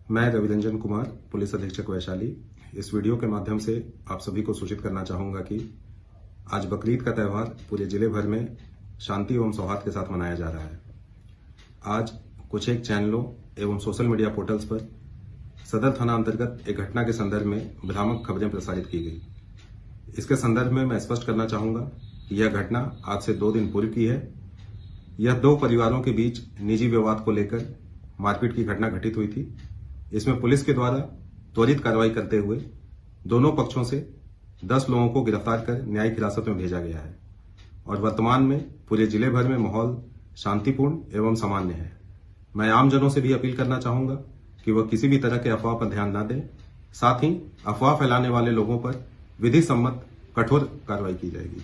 मैं रविरंजन कुमार, पुलिस अधीक्षक वैशाली, इस वीडियो के माध्यम से आप सभी को सूचित करना चाहूंगा कि आज बकरीद का त्यौहार पूरे जिले भर में शांति एवं सौहार्द के साथ मनाया जा रहा है। आज कुछ एक चैनलों एवं सोशल मीडिया पोर्टल्स पर सदर थाना अंतर्गत एक घटना के संदर्भ में भ्रामक खबरें प्रसारित की गई। इसके संदर्भ में मैं स्पष्ट करना चाहूंगा कि यह घटना आज से 2 दिन पूर्व की है। यह 2 परिवारों के बीच निजी विवाद को लेकर मारपीट की घटना घटित हुई थी। इसमें पुलिस के द्वारा त्वरित कार्रवाई करते हुए दोनों पक्षों से 10 लोगों को गिरफ्तार कर न्यायिक हिरासत में भेजा गया है और वर्तमान में पूरे जिले भर में माहौल शांतिपूर्ण एवं सामान्य है। मैं आमजनों से भी अपील करना चाहूंगा कि वह किसी भी तरह के अफवाह पर ध्यान न दें। साथ ही अफवाह फैलाने वाले लोगों पर विधि सम्मत कठोर कार्रवाई की जाएगी।